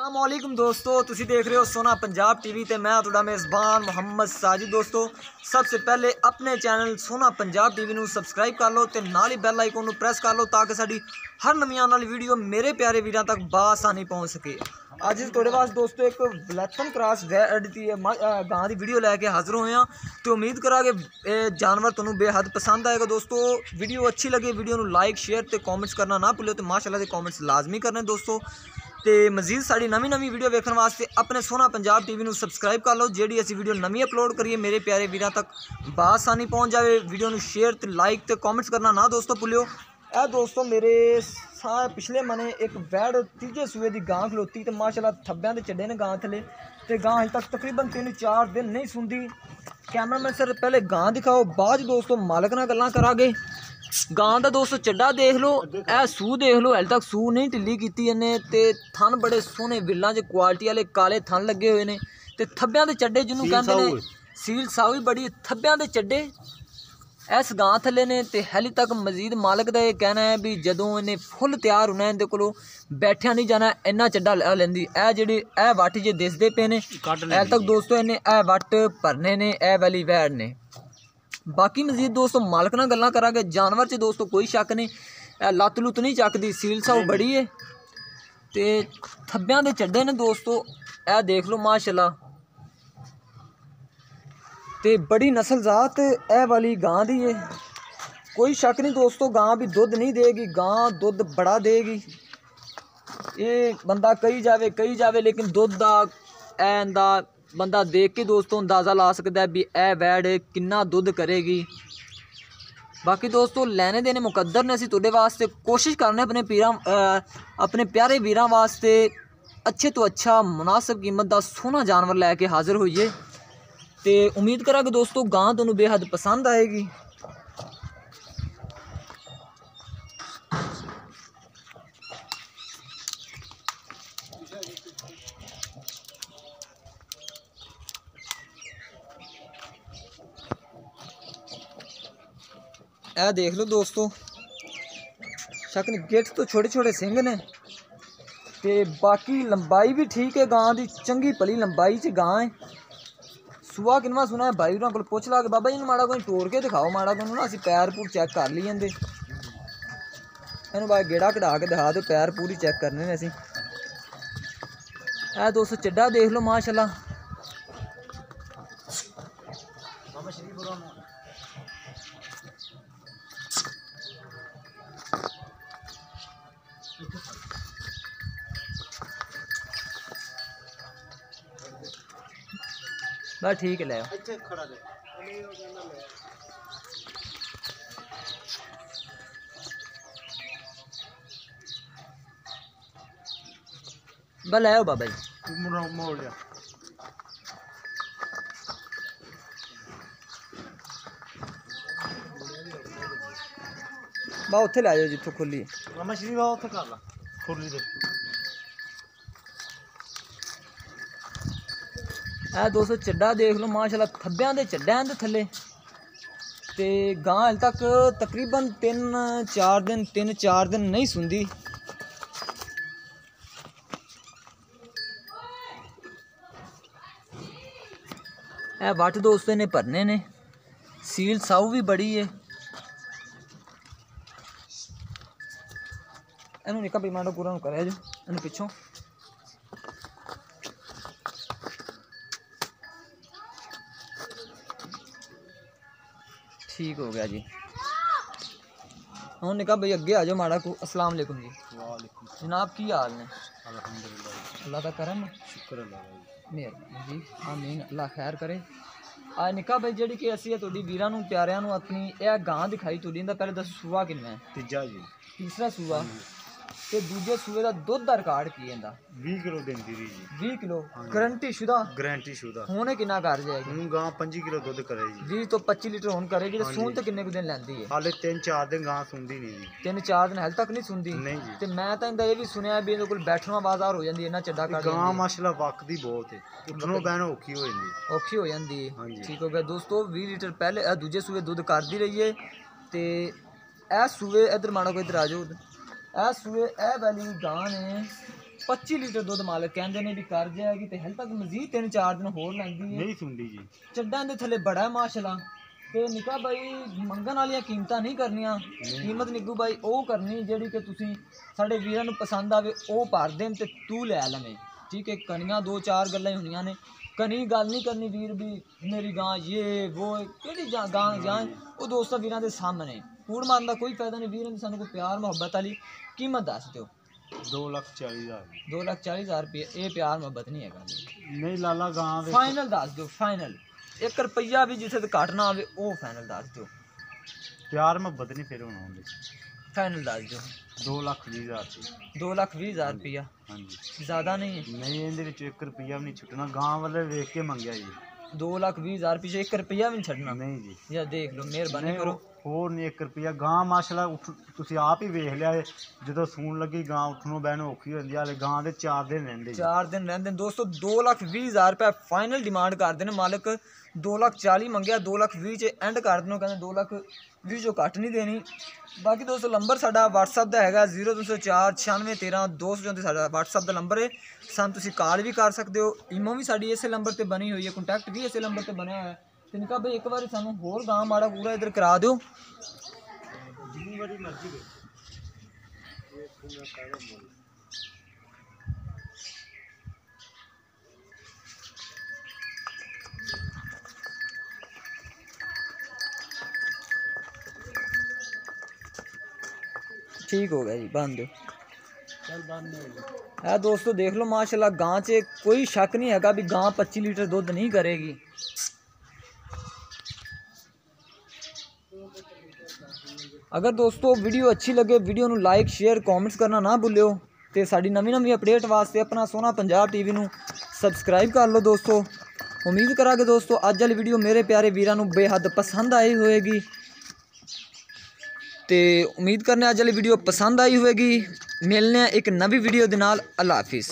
अस्सलामुअलैकुम दोस्तों, तुसी देख रहे हो सोना पंजाब टीवी ते मैं तुहाडा मेज़बान मोहम्मद साजिद। दोस्तों सबसे पहले अपने चैनल सोना पंजाब टीवी नू सबसक्राइब कर लो ते नाल ही बैल आइकन नू प्रेस कर लो ताकि साडी हर नवी आने वाली वीडियो मेरे प्यारे वीरां तक बासानी पहुँच सके। अज तुहाडे वास्ते दोस्तों एक ब्लैथन क्रॉस गां की वीडियो लैके हाजिर होए हैं तो उम्मीद करा कि जानवर तुहानू बेहद पसंद आएगा। दोस्तों वीडियो अच्छी लगे वीडियो नू लाइक शेयर ते कॉमेंट्स करना ना भूलो तो माशाअल्लाह के कॉमेंट्स लाजमी करने दोस्तों। तो मजीद साड़ी नवी वीडियो देखने वास्ते अपने सोना पंजाब टीवी नू सबसक्राइब कर लो जेडी असी वीडियो नवी अपलोड करिए मेरे प्यारे वीरां तक बासानी पहुँच जाए। वीडियो नू शेयर ते लाइक ते कॉमेंट्स करना ना दोस्तों भूलियो। ए दोस्तों मेरे पिछले मने एक वैड़ तीजे सूए की गां खलोती तो माशाअल्लाह थब्बियां दे चढ़े ने गां थले तो गां अजे तक तकरीबन 3-4 दिन नहीं सुनती। कैमरामैन सर पहले गां दिखाओ बाद दोस्तों मालक नाल गल्लां करांगे। गां दा दोस्तों चड्डा देख लो, ए सूह देख लो, हल तक सूह नहीं ढिली की इन्हें ते थन बड़े सोहने विल्लां च क्वालिटी वाले काले थन लगे हुए ने ते थब्बियां दे चड्डे जिन्हों कहते हैं सील साऊ भी बड़ी थब्बियां दे चड्डे इस गां थले ने ते हाली तक मजीद मालक का यह कहना है भी जदों इन्हें फुल तैयार होना इनके कोलों बैठिया नहीं जाना इन्ना चड्डा ला लेंदी। ए जेह्ड़े ए वट जे दिसदे पे ने हाल तक दोस्तों इन्हें ए वट भरने ने ए वाली वैड़ ने। बाकी मजीद दोस्तों मालक नाल गल्लां करांगे। जानवर च दोस्तों कोई शक नहीं लत्त लुत्त नहीं चकदी सील साऊ बड़ी है ते थब्बियां दे चड्डे ने दोस्तों ए देख लो माशाअल्लाह ते बड़ी नस्लजात ए वाली गां दी है। कोई शक नहीं दोस्तों गां भी दुध नहीं देगी, गां दुध बड़ा देगी। ये बंदा कही जावे लेकिन दुध दा इंदा बंदा देख के दोस्तों अंदाज़ा ला सकता है भी ए वैड़ किन्ना दुध करेगी। बाकी दोस्तों लैने देने मुकद्दर ने असी तुहाडे वास्ते कोशिश करने अपने प्यारे वीरां वास्ते अच्छे तो अच्छा मुनासिब कीमत का सोहना जानवर लैके हाजिर होइए तो उम्मीद करा कि दोस्तों गां तुहानू बेहद पसंद आएगी। ए देख लो दोस्तों शक नहीं गिट्ठ तो छोटे छोटे सिंह ने ते बाकी लंबाई भी ठीक है गां की चंगी भली लंबाई च गां है। सुहा किनवा सुना है भाई उन्होंने को पुछ ला कि बाबा जी माड़ा कोई टोर के दिखाओ माड़ा को ना असी पैर पूर चैक कर ली जाते इन बाय गेड़ा कढ़ा के दिखा दो पैर पूरी चैक करने ने असी। ए दोस्तों चड्डा देख लो माशाअल्लाह बस ठीक है ले बस ले बाबा जी बा उत्थे लै जाओ जिथों खुली है। दोस्तों चड्डा देख लो माशाअल्लाह थब्बियां दे चड्डे दे थले ते गां हाल तक तकरीबन 3-4 दिन नहीं सुनदी। ए वट दोस्तों ने भरने ने सील साऊ भी बड़ी है। इनू निक्का पेमांडो पूरा करे जो इन पिछों ठीक हो गया जी। हूँ निका भाई अगे आ जाओ माड़ा को। अस्सलाम वालेकुम जी। वालेकुम जनाब की हाल ने? अल्लाह का करम शुक्र मेहरबानी जी आमीन अल्लाह खैर करे। आ निका भाई जी कि असी तुहाडी वीरां नू प्यारियां नू अपनी यह गां दिखाई तुहाडी इंदा पहले दस सूआ किन्ना है? तीजा जी तीसरा सूआ ते दूजे सूए का दुध का रिकॉर्ड की है? 20 किलो देंदी रही जी। 20 किलो गारंटी शुदा होने कितना कर जाएगी? हूँ गां 25 किलो दुध करेगी 20 तो 25 लीटर होन करेगी तो सून तो किन्ने दिन लैंदी है? हाले 3-4 दिन गां सुनदी नहीं जी। 3-4 दिन हाल तक नहीं सुनदी? नहीं जी। ते मैं तो इंदा ये भी सुनया भी इहदे कोल बैठना बाजार हो जांदी है ना चड्डा कर गां माशाल्लाह वकदी बहुत है उठनो बहनो औखी हो जांदी है। ठीक हो गया दोस्तों 20 लीटर पहले दूजे सूए दुध करदी रही है ते ए सूए इधर मानो को इधर आ जाओ ए सूए ए वाली गां ने 25 ਲੀਟਰ ਦੁੱਧ ਮਾਲਕ ਕਹਿੰਦੇ ਨੇ ਵੀ ਕਰ ਜਾਏਗੀ ਤੇ ਹਲ ਤੱਕ ਮਜ਼ੀਦ 3-4 ਦਿਨ ਹੋਰ ਲੈਂਦੀ ਹੈ। ਨਹੀਂ ਸੁਣਦੀ ਜੀ, ਚੱਡਾਂ ਦੇ ਥੱਲੇ ਬੜਾ ਹੈ ਮਾਸ਼ਾਅੱਲਾ। ਤੇ ਨਿੱਕਾ ਬਾਈ ਮੰਗਣ ਵਾਲੀਆਂ ਕੀਮਤਾਂ ਨਹੀਂ ਕਰਨੀਆਂ, ਕੀਮਤ ਨਿੱਗੂ ਬਾਈ ਉਹ ਕਰਨੀ ਜਿਹੜੀ ਕਿ ਤੁਸੀਂ ਸਾਡੇ ਵੀਰਾਂ ਨੂੰ ਪਸੰਦ ਆਵੇ, ਉਹ ਭਰ ਦੇਣ ਤੇ ਤੂੰ ਲੈ ਲਵੇਂ। ਠੀਕ ਹੈ, ਕਨੀਆਂ 2-4 ਗੱਲਾਂ ਹੀ ਹੁੰਦੀਆਂ ਨੇ, ਕਨੀ ਗੱਲ ਨਹੀਂ ਕਰਨੀ ਵੀਰ ਵੀ ਮੇਰੀ ਗਾਂ ਇਹ ਉਹ ਕਿਹੜੀ ਗਾਂ ਜਾਂ ਉਹ ਦੋਸਤਾਂ ਵੀਰਾਂ ਦੇ ਸਾਹਮਣੇ ਕੂੜ ਮਾਰਨ ਦਾ ਕੋਈ ਫਾਇਦਾ ਨਹੀਂ। ਵੀਰਾਂ ਦੀ ਸਾਨੂੰ ਕੋਈ ਪਿਆਰ ਮੁਹੱਬਤ ਵਾਲੀ ਕੀਮਤ ਦੱਸ ਦਿਓ। 2,40,000 2,40,000 ਰੁਪਏ ਇਹ ਪਿਆਰ ਮੁਹੱਬਤ ਨਹੀਂ ਹੈਗਾ। ਨਹੀਂ ਲਾਲਾ ਗਾਂ ਫਾਈਨਲ ਦੱਸ ਦਿਓ, ਫਾਈਨਲ 1 ਰੁਪਈਆ ਵੀ ਜਿੱਥੇ ਤੇ ਘੱਟ ਨਾ ਆਵੇ ਉਹ ਫਾਈਨਲ ਦੱਸ ਦਿਓ। ਪਿਆਰ ਮੁਹੱਬਤ ਨਹੀਂ ਫਿਰ ਹੋਣਾ ਉਹਦੇ ਫਾਈਨਲ ਦੱਸ ਦਿਓ। 2,20,000 2,20,000 ਰੁਪਈਆ ਹਾਂਜੀ ਜ਼ਿਆਦਾ ਨਹੀਂ ਹੈ। ਨਹੀਂ ਇਹਦੇ ਵਿੱਚ 1 ਰੁਪਈਆ ਵੀ ਨਹੀਂ ਛੁੱਟਣਾ, ਗਾਂ ਵਾਲੇ ਵੇਖ ਕੇ ਮੰਗਿਆ ਜੀ। 2,20,000 ਰੁਪਏ 1 ਰੁਪਈਆ ਵੀ ਨਹੀਂ ਛੱਡਣਾ। ਨਹੀਂ ਜੀ ਯਾਰ ਦੇਖ ਲਓ, ਮਿਹਰਬਾਨੀ ਕਰੋ। ਹੋਰ ਨਹੀਂ 1 ਰੁਪਈਆ ਗਾਂ ਮਾਸ਼ਾਅੱਲਾ ਤੁਸੀਂ ਆਪ ਹੀ ਵੇਖ ਲਿਆ ਜਦੋਂ ਸੂਣ ਲੱਗੀ ਗਾਂ ਉੱਠਣੋਂ ਬਹਿਣੋਂ ਔਖੀ ਹੁੰਦੀ ਹਾਲੇ ਗਾਂ ਦੇ 4 ਦਿਨ ਰਹਿੰਦੇ 4 ਦਿਨ ਰਹਿੰਦੇ ਦੋਸਤੋ। 2,20,000 ਰੁਪਏ ਫਾਈਨਲ ਡਿਮਾਂਡ ਕਰਦੇ ਨੇ ਮਾਲਕ। 2,40,000 ਮੰਗਿਆ, 2,20,000 ਚ ਐਂਡ ਕਰ ਦੇਣੋ, ਕਹਿੰਦੇ 2,20,000 ਚੋਂ ਘੱਟ ਨਹੀਂ ਦੇਣੀ। ਬਾਕੀ ਦੋਸਤੋ ਨੰਬਰ ਸਾਡਾ WhatsApp ਦਾ ਹੈਗਾ 0304 9613 234 ਸਾਡਾ WhatsApp ਦਾ ਨੰਬਰ ਹੈ। ਸਾਨੂੰ ਤੁਸੀਂ ਕਾਲ ਵੀ ਕਰ ਸਕਦੇ ਹੋ, ਈਮੋ ਵੀ ਸਾਡੀ ਇਸੇ ਨੰਬਰ ਤੇ ਬਣੀ ਹੋਈ ਹੈ, ਕੰਟੈਕਟ ਵੀ ਇਸੇ ਨੰਬਰ ਤੇ ਬਣਿਆ ਹੋਇਆ ਹੈ। ਤੇ ਨਿੱਕਾ ਬਈ ਇੱਕ ਵਾਰੀ ਸਾਨੂੰ ਹੋਰ ਗਾਂ ਮਾੜਾ ਪੂਰਾ ਇੱਧਰ ਕਰਾ ਦਿਓ। ਜਿੰਨੀ ਵਾਰੀ ਮਰਜ਼ੀ ठीक हो गया जी, बांध दो। ਚੱਲ ਬੰਦ ਹੋ ਗਿਆ। है दोस्तों देख लो माशाल्लाह गां च कोई शक नहीं है भी गां 25 लीटर दुध नहीं करेगी। अगर दोस्तों वीडियो अच्छी लगे वीडियो नू लाइक शेयर कॉमेंट्स करना ना भूलियो ते साडी नवी अपडेट वास्ते अपना सोना पंजाब टीवी नू सबसक्राइब कर लो दोस्तों। उम्मीद करांगे दोस्तों अज वाली वीडियो मेरे प्यारे वीरां नू बेहद पसंद आई होएगी। तो उम्मीद करने अज वाली वीडियो पसंद आई होएगी। मिलने एक नवी वीडियो दे नाल। अल्लाह हाफिज़।